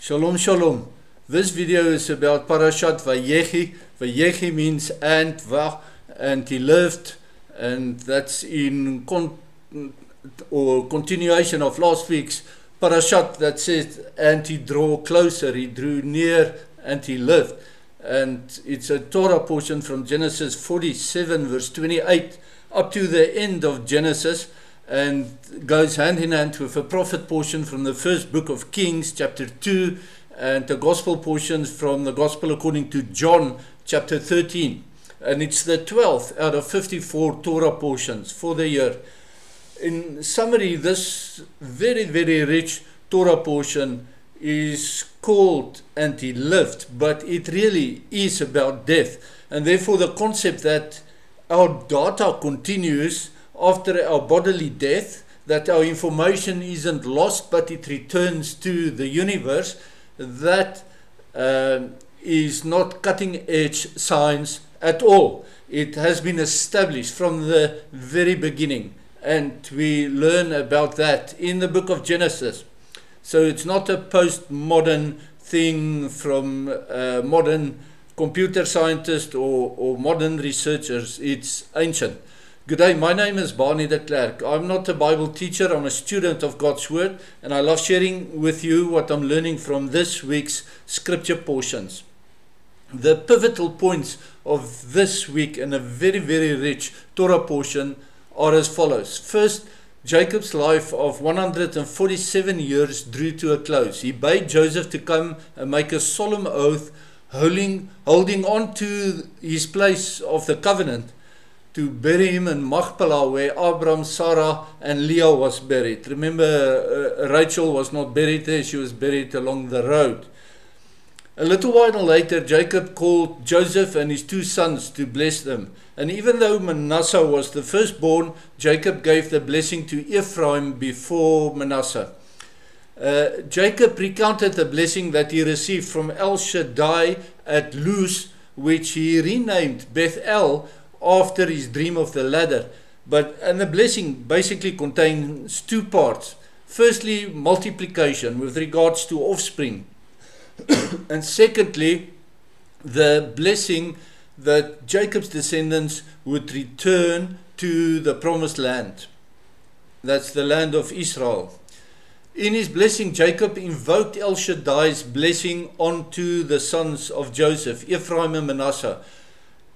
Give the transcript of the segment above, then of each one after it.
Shalom, shalom. This video is about Parashat Vayechi. Vayechi means and va, and he lived, and that's in continuation of last week's Parashat that says, and he drew closer, he drew near, and he lived. And it's a Torah portion from Genesis 47 verse 28 up to the end of Genesis, and goes hand in hand with a prophet portion from the first book of Kings, chapter 2, and the gospel portions from the gospel according to John, chapter 13. And it's the 12th out of 54 Torah portions for the year. In summary, this very, very rich Torah portion is called and he lived, but it really is about death. And therefore the concept that our data continues after our bodily death, that our information isn't lost but it returns to the universe, that is not cutting edge science at all. It has been established from the very beginning, and we learn about that in the book of Genesis. So it's not a postmodern thing from modern computer scientists or modern researchers. It's ancient. Good day, my name is Barney de Klerk. I'm not a Bible teacher, I'm a student of God's Word, and I love sharing with you what I'm learning from this week's scripture portions. The pivotal points of this week in a very, very rich Torah portion are as follows. First, Jacob's life of 147 years drew to a close. He bade Joseph to come and make a solemn oath, holding on to his place of the covenant, to bury him in Machpelah, where Abraham, Sarah, and Leah was buried. Remember, Rachel was not buried there, she was buried along the road. A little while later, Jacob called Joseph and his two sons to bless them. And even though Manasseh was the firstborn, Jacob gave the blessing to Ephraim before Manasseh. Jacob recounted the blessing that he received from El Shaddai at Luz, which he renamed Bethel, after his dream of the ladder. And the blessing basically contains two parts. Firstly, multiplication with regards to offspring. And secondly, the blessing that Jacob's descendants would return to the promised land. That's the land of Israel. In his blessing, Jacob invoked El Shaddai's blessing onto the sons of Joseph, Ephraim and Manasseh,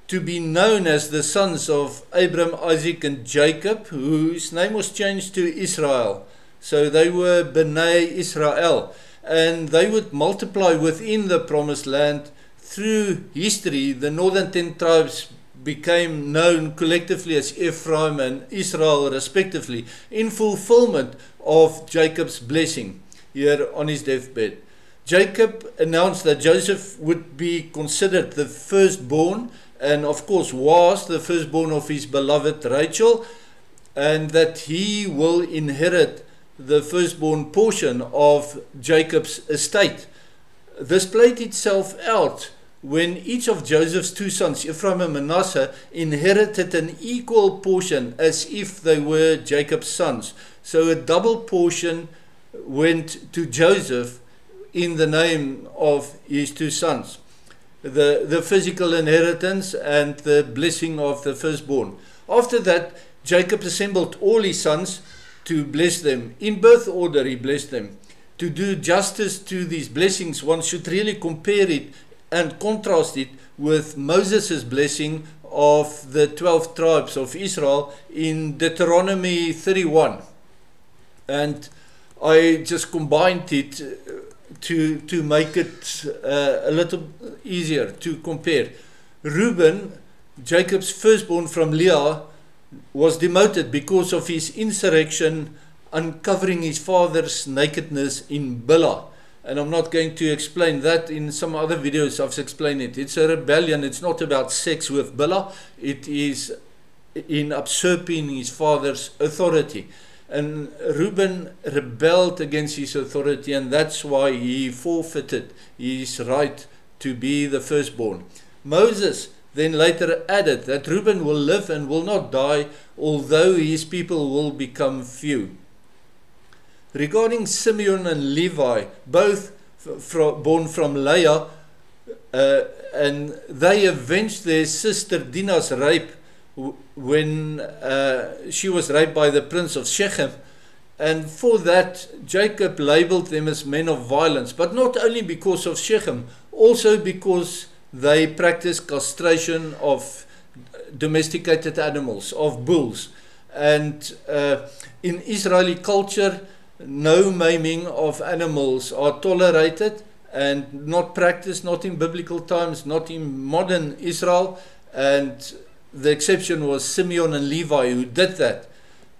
to be known as the sons of Abraham, Isaac, and Jacob, whose name was changed to Israel. So they were Bnei Israel, and they would multiply within the promised land. Through history, the northern 10 tribes became known collectively as Ephraim and Israel respectively, in fulfillment of Jacob's blessing here on his deathbed. Jacob announced that Joseph would be considered the firstborn, and of course was the firstborn of his beloved Rachel, and that he will inherit the firstborn portion of Jacob's estate. This played itself out when each of Joseph's two sons, Ephraim and Manasseh, inherited an equal portion as if they were Jacob's sons. So a double portion went to Joseph in the name of his two sons. The physical inheritance and the blessing of the firstborn. After that, Jacob assembled all his sons to bless them. In birth order he blessed them. To do justice to these blessings, one should really compare it and contrast it with Moses' blessing of the 12 tribes of Israel in Deuteronomy 31. And I just combined it to make it a little easier to compare. Reuben, Jacob's firstborn from Leah, was demoted because of his insurrection, uncovering his father's nakedness in Bilhah. And I'm not going to explain that. In some other videos I've explained it. It's a rebellion. It's not about sex with Bilhah. It is in usurping his father's authority. And Reuben rebelled against his authority, and that's why he forfeited his right to be the firstborn. Moses then later added that Reuben will live and will not die, although his people will become few. Regarding Simeon and Levi, both born from Leah, and they avenged their sister Dinah's rape when she was raped by the prince of Shechem. And for that, Jacob labeled them as men of violence, but not only because of Shechem, also because they practiced castration of domesticated animals, of bulls. And in Israeli culture, no maiming of animals are tolerated and not practiced, not in biblical times, not in modern Israel. And the exception was Simeon and Levi who did that.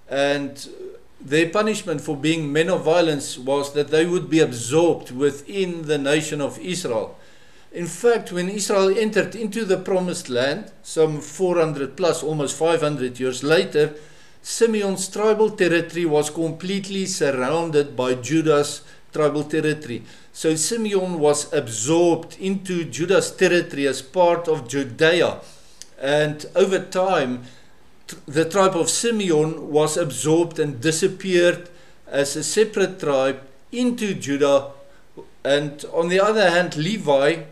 And their punishment for being men of violence was that they would be absorbed within the nation of Israel. In fact, when Israel entered into the promised land, some 400 plus, almost 500 years later, Simeon's tribal territory was completely surrounded by Judah's tribal territory. So Simeon was absorbed into Judah's territory as part of Judea. And over time, the tribe of Simeon was absorbed and disappeared as a separate tribe into Judah. And on the other hand, Levi,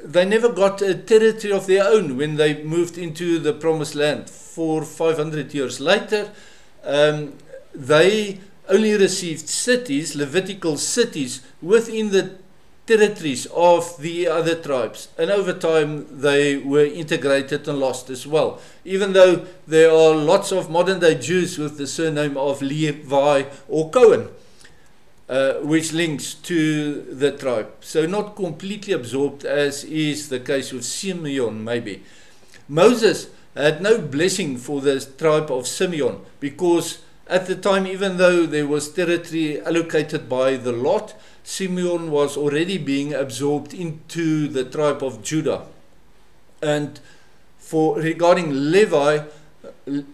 they never got a territory of their own when they moved into the promised land. 500 years later, they only received cities, Levitical cities, within the territories of the other tribes. And over time, they were integrated and lost as well. Even though there are lots of modern day Jews with the surname of Levi or Cohen, which links to the tribe. So not completely absorbed, as is the case with Simeon maybe. Moses had no blessing for the tribe of Simeon, because at the time, even though there was territory allocated by the lot, Simeon was already being absorbed into the tribe of Judah. And regarding Levi,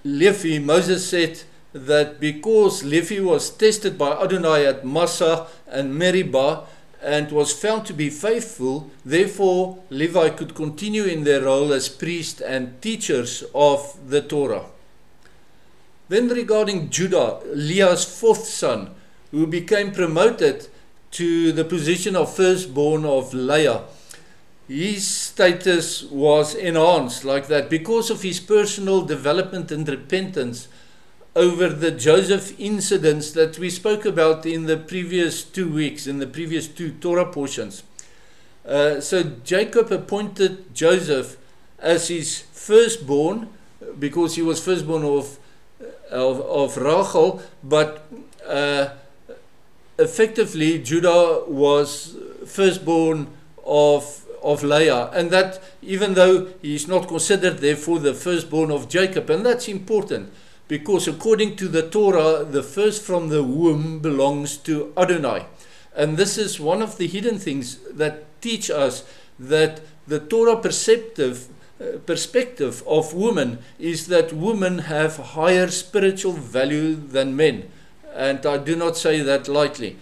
Moses said that because Levi was tested by Adonai at Massah and Meribah and was found to be faithful, therefore Levi could continue in their role as priests and teachers of the Torah. Then regarding Judah, Leah's fourth son, who became promoted to the position of firstborn of Leah, his status was enhanced like that because of his personal development and repentance over the Joseph incidents that we spoke about in the previous 2 weeks, in the previous 2 Torah portions. So Jacob appointed Joseph as his firstborn, because he was firstborn of Rachel, but effectively Judah was firstborn of Leah, and that even though he is not considered therefore the firstborn of Jacob, and that's important, because according to the Torah, the first from the womb belongs to Adonai. And this is one of the hidden things that teach us that the Torah perspective of women is that women have higher spiritual value than men. And I do not say that lightly.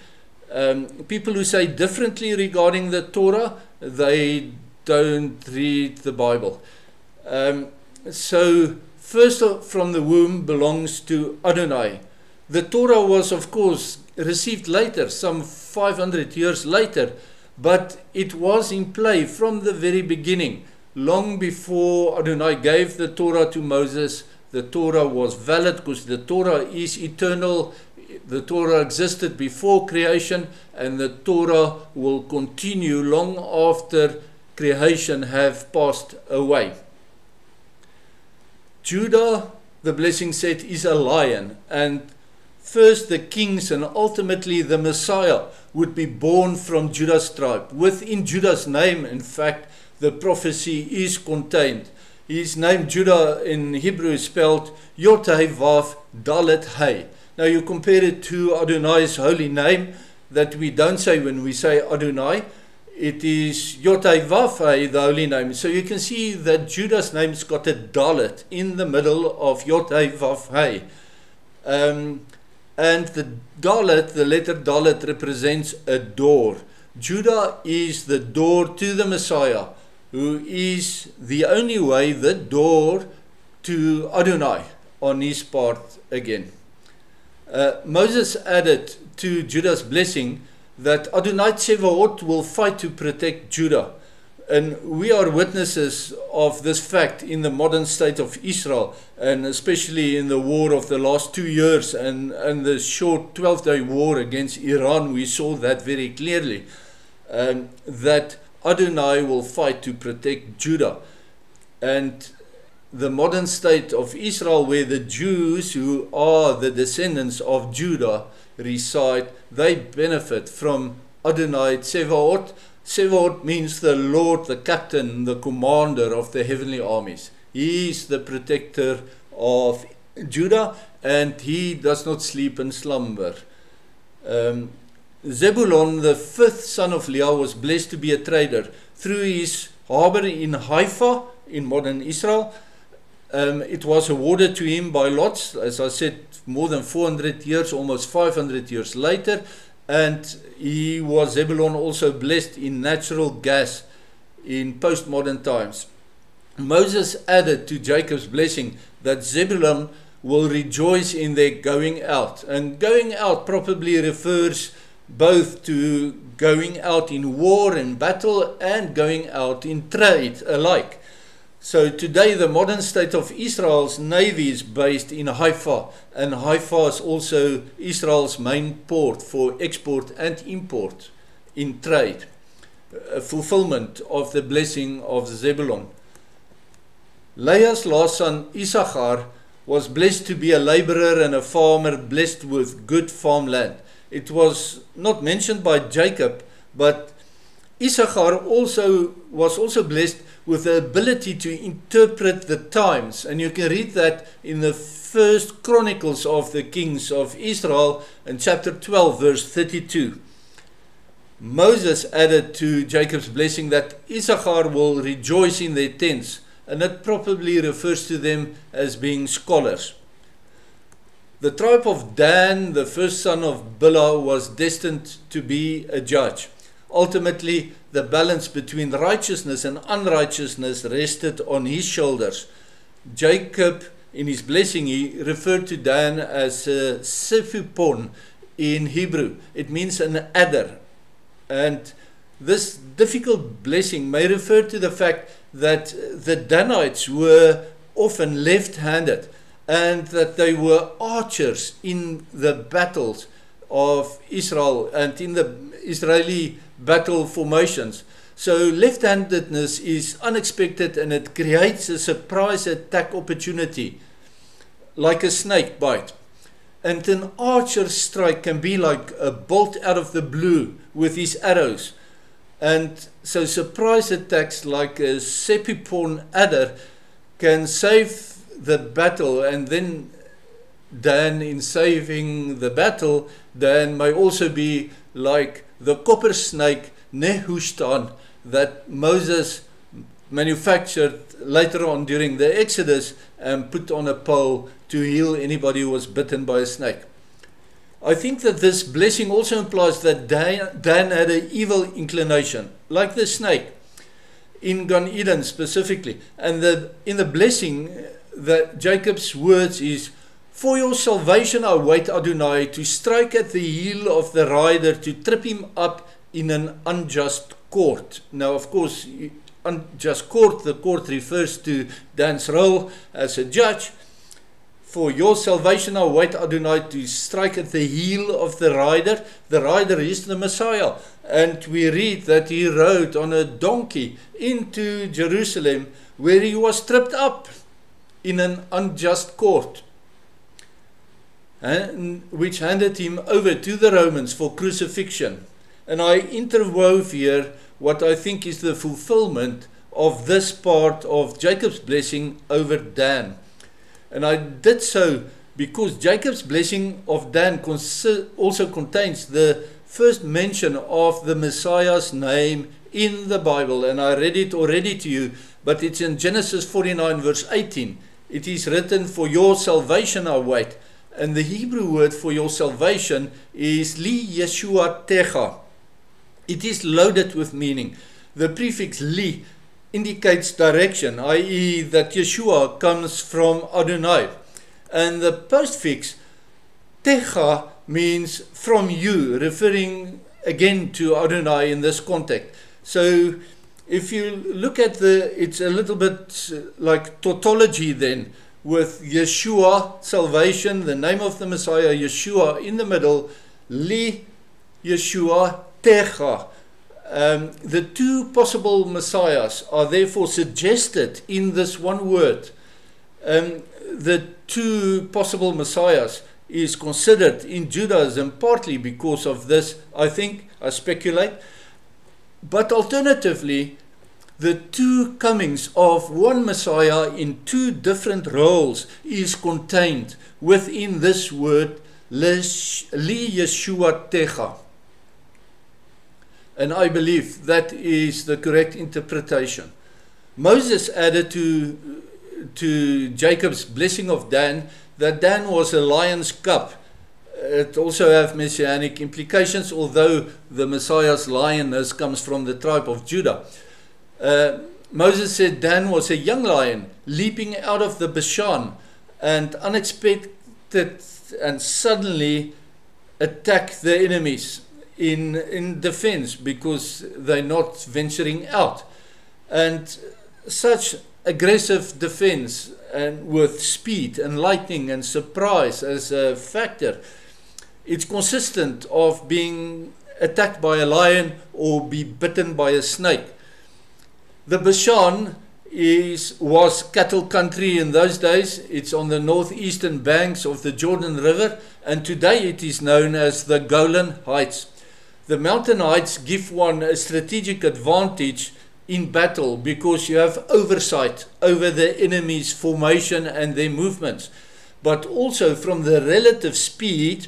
People who say differently regarding the Torah, they don't read the Bible. So first from the womb belongs to Adonai. The Torah was, of course, received later, some 500 years later, but it was in play from the very beginning. Long before Adonai gave the Torah to Moses, the Torah was valid because the Torah is eternal. The Torah existed before creation, and the Torah will continue long after creation have passed away. Judah, the blessing said, is a lion, and first the kings and ultimately the Messiah would be born from Judah's tribe. Within Judah's name, in fact, the prophecy is contained. His name Judah in Hebrew is spelled Yod-Heh-Vav Dalet Hey. Now you compare it to Adonai's holy name that we don't say when we say Adonai. It is Yod-Heh-Vav Hey, the holy name. So you can see that Judah's name's got a Dalet in the middle of Yod-Heh-Vav Hey. And the Dalet, the letter Dalet, represents a door. Judah is the door to the Messiah, who is the only way, the door to Adonai on his part again. Moses added to Judah's blessing that Adonai Tsevaot will fight to protect Judah. And we are witnesses of this fact in the modern state of Israel, and especially in the war of the last 2 years and the short 12-day war against Iran. We saw that very clearly, that Adonai will fight to protect Judah. And the modern state of Israel, where the Jews, who are the descendants of Judah, reside, they benefit from Adonai Tsevaot. Tsevaot means the Lord, the captain, the commander of the heavenly armies. He is the protector of Judah, and he does not sleep and slumber. Zebulon, the fifth son of Leah, was blessed to be a trader through his harbor in Haifa in modern Israel. It was awarded to him by lots, as I said, more than 400 years, almost 500 years later. And he was, Zebulon, also blessed in natural gas in postmodern times. Moses added to Jacob's blessing that Zebulon will rejoice in their going out. And going out probably refers both to going out in war and battle and going out in trade alike. So today the modern state of Israel's navy is based in Haifa, and Haifa is also Israel's main port for export and import in trade, a fulfillment of the blessing of Zebulon. Leah's last son Issachar was blessed to be a laborer and a farmer, blessed with good farmland. It was not mentioned by Jacob, but Issachar was also blessed with the ability to interpret the times. And you can read that in the first Chronicles of the Kings of Israel in chapter 12, verse 32. Moses added to Jacob's blessing that Issachar will rejoice in their tents, and that probably refers to them as being scholars. The tribe of Dan, the first son of Bilhah, was destined to be a judge. Ultimately, the balance between righteousness and unrighteousness rested on his shoulders. Jacob, in his blessing, he referred to Dan as Sephupon in Hebrew. It means an adder. And this difficult blessing may refer to the fact that the Danites were often left-handed, and that they were archers in the battles of Israel and in the Israeli battle formations. So left-handedness is unexpected, and it creates a surprise attack opportunity, like a snake bite. And an archer's strike can be like a bolt out of the blue with his arrows. And so surprise attacks like a Sepipon adder can save the battle, and then Dan, in saving the battle, Dan may also be like the copper snake Nehushtan that Moses manufactured later on during the Exodus and put on a pole to heal anybody who was bitten by a snake. I think that this blessing also implies that Dan had an evil inclination, like the snake in Gan Eden specifically. And in the blessing, that Jacob's words is, "For your salvation I wait, Adonai, to strike at the heel of the rider, to trip him up in an unjust court." Now, of course, unjust court, the court refers to Dan's role as a judge. "For your salvation I wait, Adonai, to strike at the heel of the rider." The rider is the Messiah. And we read that he rode on a donkey into Jerusalem, where he was tripped up in an unjust court, and which handed him over to the Romans for crucifixion. And I interwove here what I think is the fulfillment of this part of Jacob's blessing over Dan. And I did so because Jacob's blessing of Dan also contains the first mention of the Messiah's name in the Bible. And I read it already to you, but it's in Genesis 49 verse 18. It is written, "For your salvation I wait." And the Hebrew word for your salvation is Li Yeshua Techa. It is loaded with meaning. The prefix Li indicates direction, i.e. that Yeshua comes from Adonai. And the postfix Techa means from you, referring again to Adonai in this context. So if you look at it's a little bit like tautology then, with Yeshua, salvation, the name of the Messiah, Yeshua, in the middle, Li Yeshua Techa. The two possible Messiahs are therefore suggested in this one word. The two possible Messiahs is considered in Judaism partly because of this, I speculate. But alternatively, the two comings of one Messiah in two different roles is contained within this word, Li Yeshua Techa. And I believe that is the correct interpretation. Moses added to Jacob's blessing of Dan that Dan was a lion's cub. It also has messianic implications, although the Messiah's lioness comes from the tribe of Judah. Moses said Dan was a young lion leaping out of the Bashan and unexpected and suddenly attack the enemies in defense because they're not venturing out. And such aggressive defense and with speed and lightning and surprise as a factor, it's consistent of being attacked by a lion or be bitten by a snake. The Bashan was cattle country in those days. It's on the northeastern banks of the Jordan River, and today it is known as the Golan Heights. The mountain heights give one a strategic advantage in battle because you have oversight over the enemy's formation and their movements, but also from the relative speed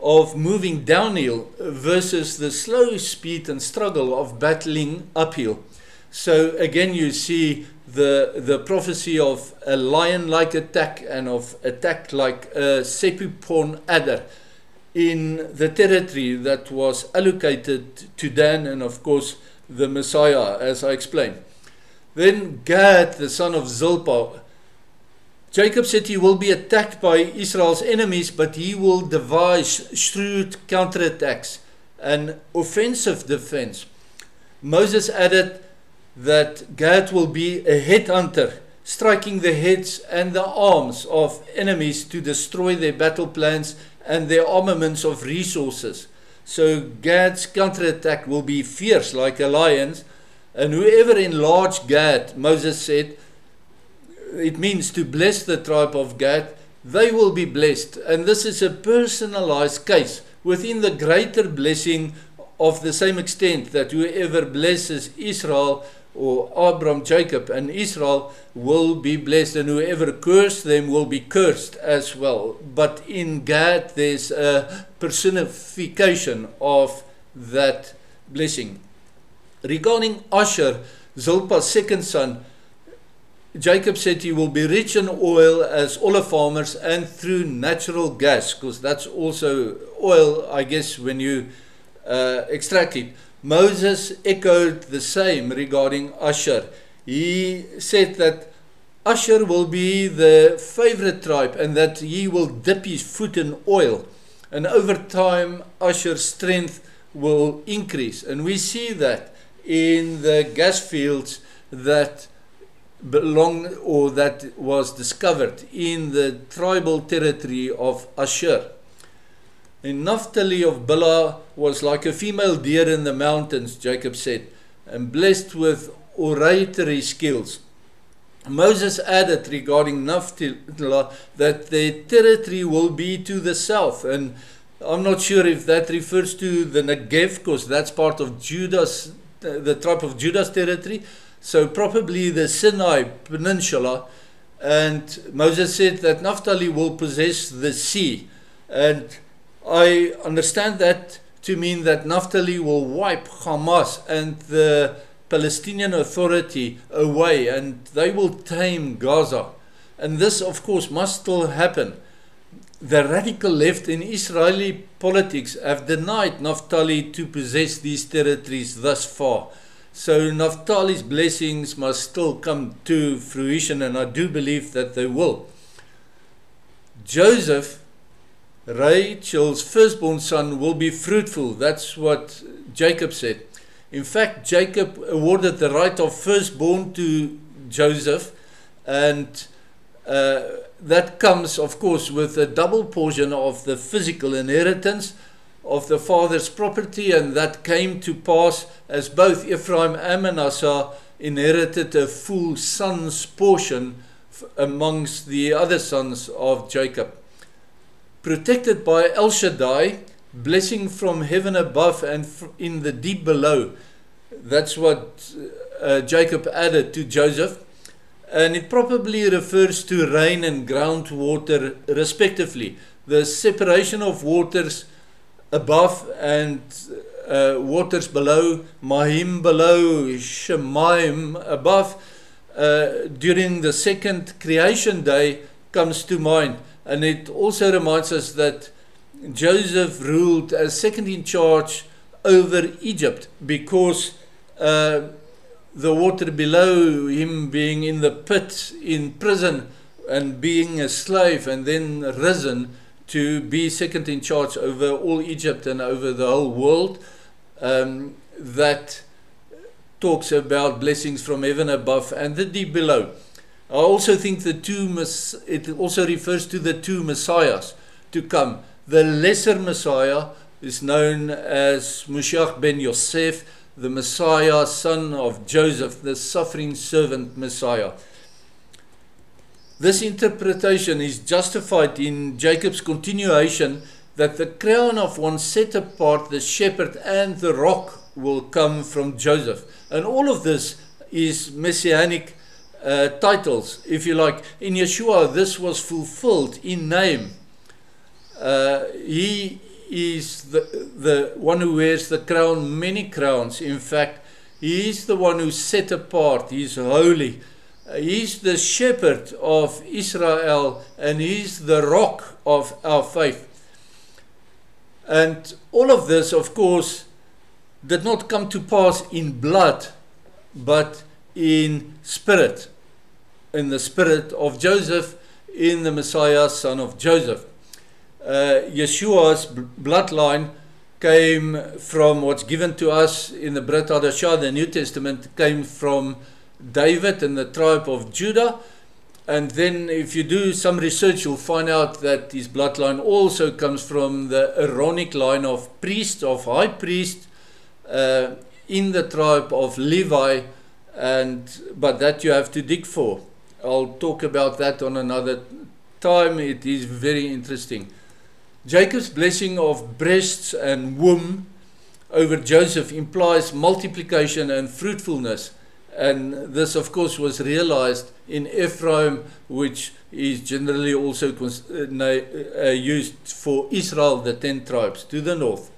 of moving downhill versus the slow speed and struggle of battling uphill. So again, you see the prophecy of a lion-like attack and of attack like a sepupon adder in the territory that was allocated to Dan and of course the Messiah, as I explained. Then Gad, the son of Zilpah, Jacob said he will be attacked by Israel's enemies, but he will devise shrewd counterattacks and offensive defense. Moses added that Gad will be a headhunter, striking the heads and the arms of enemies to destroy their battle plans and their armaments of resources. So Gad's counterattack will be fierce like a lion's, and whoever enlarged Gad, Moses said, it means to bless the tribe of Gad, they will be blessed. And this is a personalized case within the greater blessing of the same extent that whoever blesses Israel or Abraham, Jacob and Israel will be blessed, and whoever cursed them will be cursed as well. But in Gad there's a personification of that blessing. Regarding Asher, Zilpah's second son, Jacob said he will be rich in oil as olive farmers and through natural gas, because that's also oil, I guess, when you extract it. Moses echoed the same regarding Asher. He said that Asher will be the favorite tribe and that he will dip his foot in oil. And over time, Asher's strength will increase. And we see that in the gas fields that belong or that was discovered in the tribal territory of Asher. And Naphtali of Bilhah was like a female deer in the mountains, Jacob said, and blessed with oratory skills. Moses added regarding Naphtali that their territory will be to the south, and I'm not sure if that refers to the Negev, because that's part of Judah's, the tribe of Judah's territory, so probably the Sinai Peninsula. And Moses said that Naphtali will possess the sea, and I understand that to mean that Naphtali will wipe Hamas and the Palestinian Authority away, and they will tame Gaza. And this, of course, must still happen. The radical left in Israeli politics have denied Naphtali to possess these territories thus far. So Naphtali's blessings must still come to fruition, and I do believe that they will. Joseph Rachel's firstborn son will be fruitful. That's what Jacob said. In fact, Jacob awarded the right of firstborn to Joseph, and that comes, of course, with a double portion of the physical inheritance of the father's property, and that came to pass as both Ephraim and Manasseh inherited a full son's portion amongst the other sons of Jacob. Protected by El Shaddai, blessing from heaven above and in the deep below. That's what Jacob added to Joseph. And it probably refers to rain and groundwater respectively. The separation of waters above and waters below, Mahim below, Shemaim above, during the second creation day comes to mind. And it also reminds us that Joseph ruled as second in charge over Egypt, because the water below him, being in the pit, in prison, and being a slave, and then risen to be second in charge over all Egypt and over the whole world. That talks about blessings from heaven above and the deep below. I also think it also refers to the two Messiahs to come. The lesser Messiah is known as Mashiach ben Yosef, the Messiah, son of Joseph, the suffering servant Messiah. This interpretation is justified in Jacob's continuation that the crown of one set apart, the shepherd and the rock, will come from Joseph. And all of this is messianic titles, if you like. In Yeshua, this was fulfilled in name. He is the one who wears the crown, many crowns. In fact, he is the one who's set apart. He's holy. He's the shepherd of Israel, and he's the rock of our faith. And all of this, of course, did not come to pass in blood, but in spirit, in the spirit of Joseph, in the Messiah, son of Joseph. Yeshua's bloodline came from what's given to us in the Brit Hadashah, the New Testament, came from David and the tribe of Judah. And then if you do some research, you'll find out that his bloodline also comes from the Aaronic line of priest, of high priest, in the tribe of Levi, but that you have to dig for. I'll talk about that on another time. It is very interesting. Jacob's blessing of breasts and womb over Joseph implies multiplication and fruitfulness. And this, of course, was realized in Ephraim, which is generally also used for Israel, the 10 tribes to the north.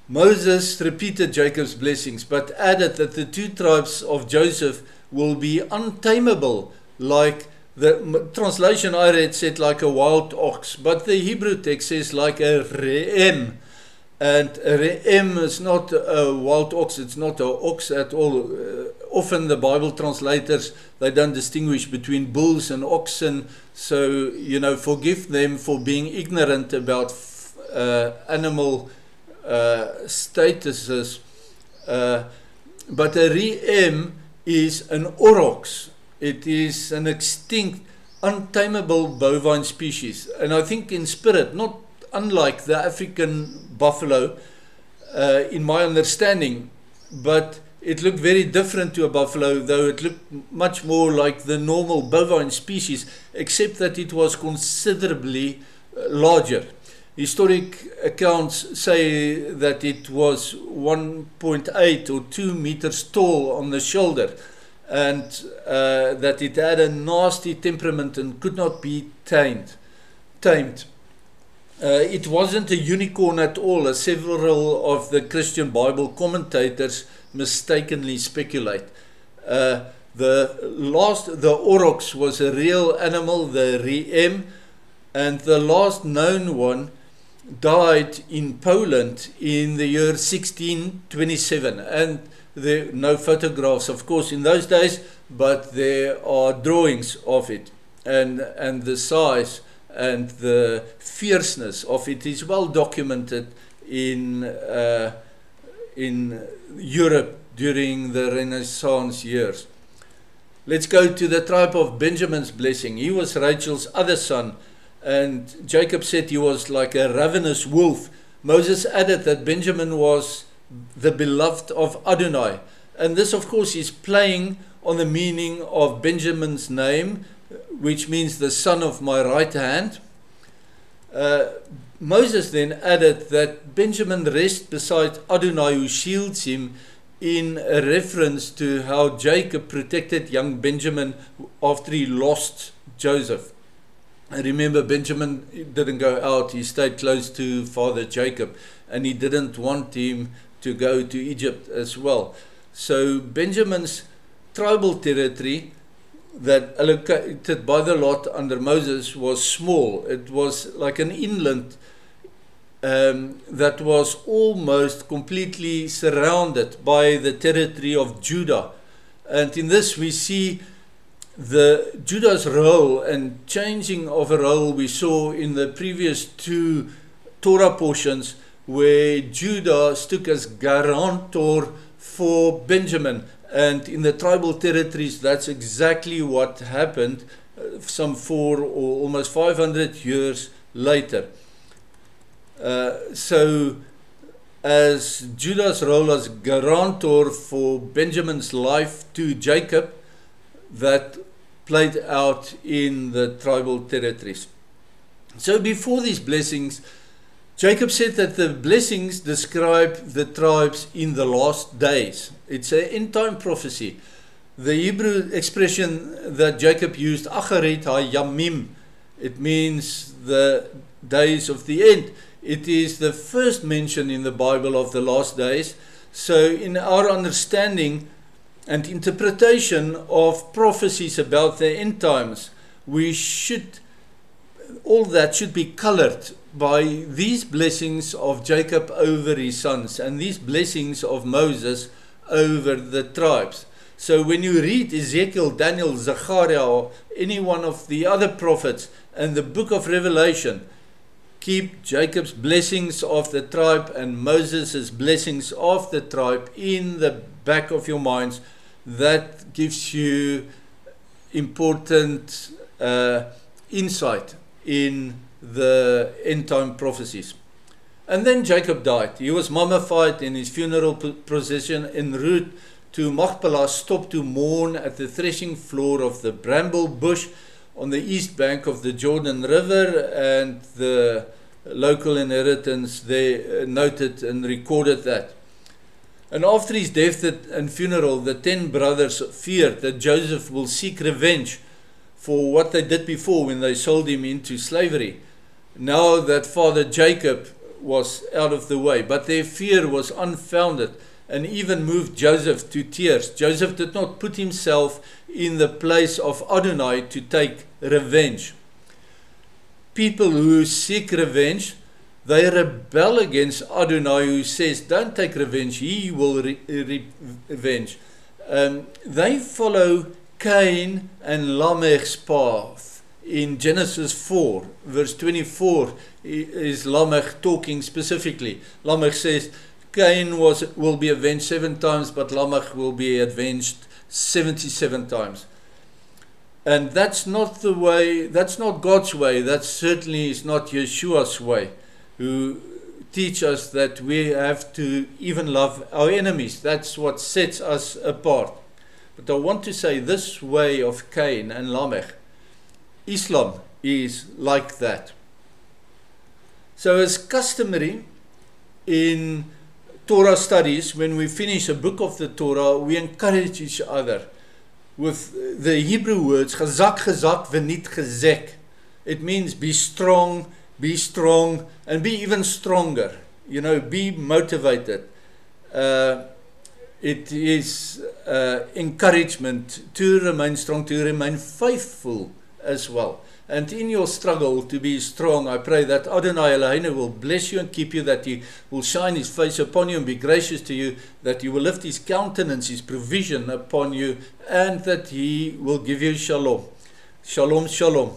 Moses repeated Jacob's blessings, but added that the 2 tribes of Joseph will be untamable, like the translation I read said like a wild ox, but the Hebrew text says like a re'em. And a re'em is not a wild ox, it's not an ox at all. Often the Bible translators, they don't distinguish between bulls and oxen, so, forgive them for being ignorant about animal statuses. But a re'em is an aurochs. It is an extinct, untamable bovine species. And I think in spirit, not unlike the African buffalo, in my understanding, but it looked very different to a buffalo, though it looked much more like the normal bovine species, except that it was considerably larger. Historic accounts say that it was 1.8 or 2 meters tall on the shoulder, and that it had a nasty temperament and could not be tamed. It wasn't a unicorn at all, as several of the Christian Bible commentators mistakenly speculate. The aurochs was a real animal, the re'em, and the last known one died in Poland in the year 1627. And there are no photographs, of course, in those days, but there are drawings of it, and the size and the fierceness of it is well documented in Europe during the Renaissance years. Let's go to the tribe of Benjamin's blessing. He was Rachel's other son, and Jacob said he was like a ravenous wolf. Moses added that Benjamin was the beloved of Adonai. And this, of course, is playing on the meaning of Benjamin's name, which means the son of my right hand. Moses then added that Benjamin rests beside Adonai, who shields him, in a reference to how Jacob protected young Benjamin after he lost Joseph. And remember, Benjamin didn't go out, he stayed close to father Jacob, and he didn't want him to go to Egypt as well. So Benjamin's tribal territory that allocated by the lot under Moses was small. It was like an inland that was almost completely surrounded by the territory of Judah. And in this we see Judah's role and changing of a role we saw in the previous two Torah portions, where Judah stood as guarantor for Benjamin. And in the tribal territories, that's exactly what happened some 400 or almost 500 years later. So as Judah's role as guarantor for Benjamin's life to Jacob, that played out in the tribal territories. So before these blessings, Jacob said that the blessings describe the tribes in the last days. It's an end-time prophecy. The Hebrew expression that Jacob used, Acharit HaYamim, it means the days of the end. It is the first mention in the Bible of the last days. So in our understanding and interpretation of prophecies about the end times, all that should be colored by these blessings of Jacob over his sons and these blessings of Moses over the tribes. So when you read Ezekiel, Daniel, Zechariah, or any one of the other prophets and the book of Revelation, keep Jacob's blessings of the tribe and Moses' blessings of the tribe in the back of your minds. That gives you important insight in the end-time prophecies. And then Jacob died. He was mummified, in his funeral procession en route to Machpelah stopped to mourn at the threshing floor of the bramble bush on the east bank of the Jordan River, and the local inheritance there noted and recorded that. And after his death and funeral, the 10 brothers feared that Joseph will seek revenge for what they did before when they sold him into slavery, now that father Jacob was out of the way. But their fear was unfounded and even moved Joseph to tears. Joseph did not put himself in the place of Adonai to take revenge. People who seek revenge, they rebel against Adonai, who says, don't take revenge, he will revenge. They follow Cain and Lamech's path. In Genesis 4, verse 24, is Lamech talking specifically. Lamech says, Cain will be avenged 7 times, but Lamech will be avenged 77 times. And that's not the way, that's not God's way, that certainly is not Yeshua's way, who teach us that we have to even love our enemies. That's what sets us apart. But I want to say this way of Cain and Lamech, Islam is like that. So as customary in Torah studies, when we finish a book of the Torah, we encourage each other with the Hebrew words, chazak, chazak, v'nit chazek. It means be strong, and be even stronger. You know, be motivated. It is encouragement to remain strong, to remain faithful as well. And in your struggle to be strong, I pray that Adonai Eloheinu will bless you and keep you, that He will shine His face upon you and be gracious to you, that He will lift His countenance, His provision upon you, and that He will give you shalom. Shalom, shalom.